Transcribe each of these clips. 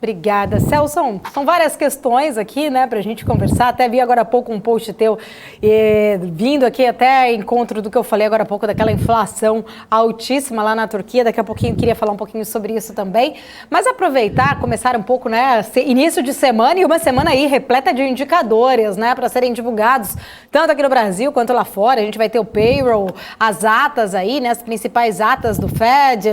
Obrigada, Celso. São várias questões aqui, né, para a gente conversar. Até vi agora há pouco um post teu vindo aqui até encontro do que eu falei agora há pouco, daquela inflação altíssima lá na Turquia. Daqui a pouquinho queria falar um pouquinho sobre isso também. Mas aproveitar, começar um pouco, né, início de semana e uma semana aí repleta de indicadores, né, para serem divulgados, tanto aqui no Brasil quanto lá fora. A gente vai ter o payroll, as atas aí, né, as principais atas do Fed,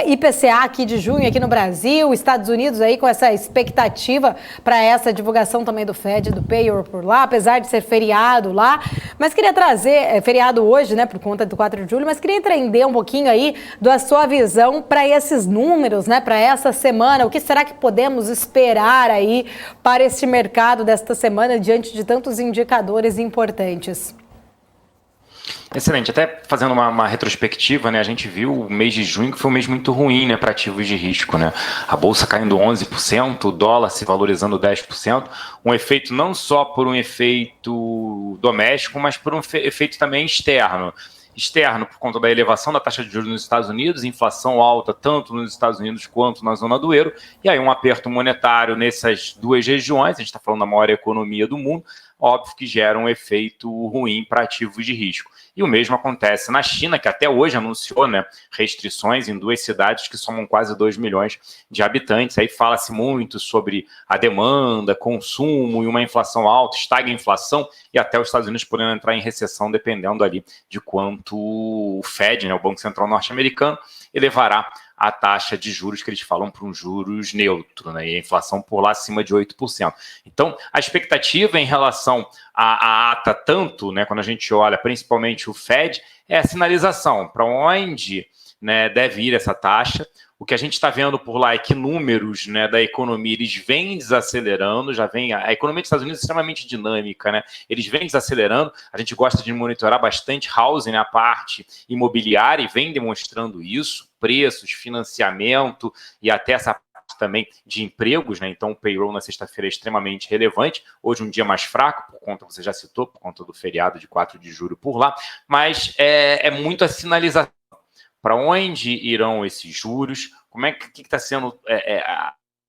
IPCA aqui de junho aqui no Brasil, Estados Unidos aí com essa expectativa para essa divulgação também do Fed, do payroll por lá, apesar de ser feriado lá. Mas queria trazer, feriado hoje, né, por conta do 4 de julho, mas queria entender um pouquinho aí da sua visão para esses números, né, para essa semana. O que será que podemos esperar aí para este mercado desta semana diante de tantos indicadores importantes? Excelente, até fazendo uma retrospectiva, né, a gente viu o mês de junho que foi um mês muito ruim, né, para ativos de risco, né, a bolsa caindo 11%, o dólar se valorizando 10%, um efeito não só por um efeito doméstico, mas por um efeito também externo por conta da elevação da taxa de juros nos Estados Unidos, inflação alta tanto nos Estados Unidos quanto na zona do euro, e aí um aperto monetário nessas duas regiões, a gente está falando da maior economia do mundo, óbvio que gera um efeito ruim para ativos de risco. E o mesmo acontece na China, que até hoje anunciou, né, restrições em duas cidades que somam quase 2 milhões de habitantes. Aí fala-se muito sobre a demanda, consumo e uma inflação alta, estagna a inflação, e até os Estados Unidos podendo entrar em recessão, dependendo ali de quanto o Fed, né, o Banco Central norte-americano, elevará a taxa de juros que eles falam para um juros neutro, né, e a inflação por lá acima de 8%. Então, a expectativa em relação à ata, tanto, né, quando a gente olha principalmente o Fed, é a sinalização para onde, né, deve ir essa taxa. O que a gente está vendo por lá é que números, né, da economia, eles vêm desacelerando, a economia dos Estados Unidos é extremamente dinâmica, né? Eles vêm desacelerando, a gente gosta de monitorar bastante housing, né, a parte imobiliária, e vem demonstrando isso, preços, financiamento e até essa parte também de empregos, né? Então o payroll na sexta-feira é extremamente relevante, hoje um dia mais fraco, por conta, você já citou, por conta do feriado de 4 de julho por lá, mas é muito a sinalização. Para onde irão esses juros? Como é que está sendo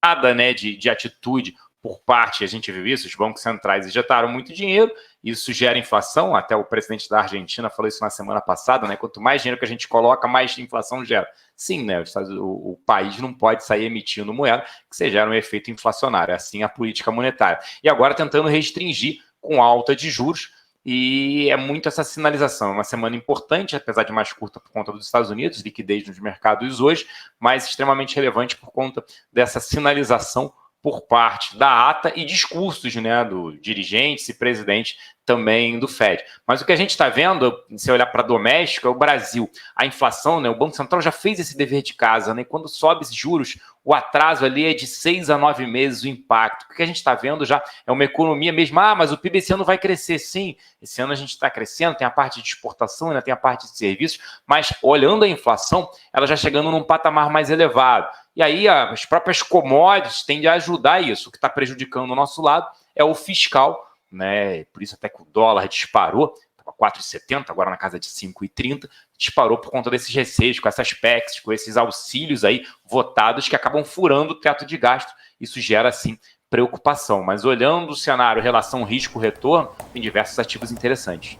nada, né, de atitude por parte, a gente viu isso, os bancos centrais injetaram muito dinheiro, isso gera inflação, até o presidente da Argentina falou isso na semana passada, né, quanto mais dinheiro que a gente coloca, mais inflação gera. Sim, né, o país não pode sair emitindo moeda, que você gera um efeito inflacionário, é assim a política monetária. E agora tentando restringir com alta de juros, e é muito essa sinalização. É uma semana importante, apesar de mais curta por conta dos Estados Unidos, liquidez nos mercados hoje, mas extremamente relevante por conta dessa sinalização por parte da ata e discursos, né, do dirigentes e presidente também do Fed. Mas o que a gente está vendo, se olhar para doméstico, é o Brasil. A inflação, né, o Banco Central já fez esse dever de casa, né? Quando sobe esses juros, o atraso ali é de 6 a 9 meses o impacto. O que a gente está vendo já é uma economia mesmo. Ah, mas o PIB esse ano vai crescer. Sim, esse ano a gente está crescendo, tem a parte de exportação, né, tem a parte de serviços, mas olhando a inflação, ela já chegando num patamar mais elevado. E aí as próprias commodities tendem a ajudar isso. O que está prejudicando o nosso lado é o fiscal, né? Por isso até que o dólar disparou, estava 4,70, agora na casa de 5,30, disparou por conta desses receios, com essas PECs, com esses auxílios aí votados que acabam furando o teto de gasto. Isso gera, sim, preocupação. Mas olhando o cenário relação risco-retorno, tem diversos ativos interessantes.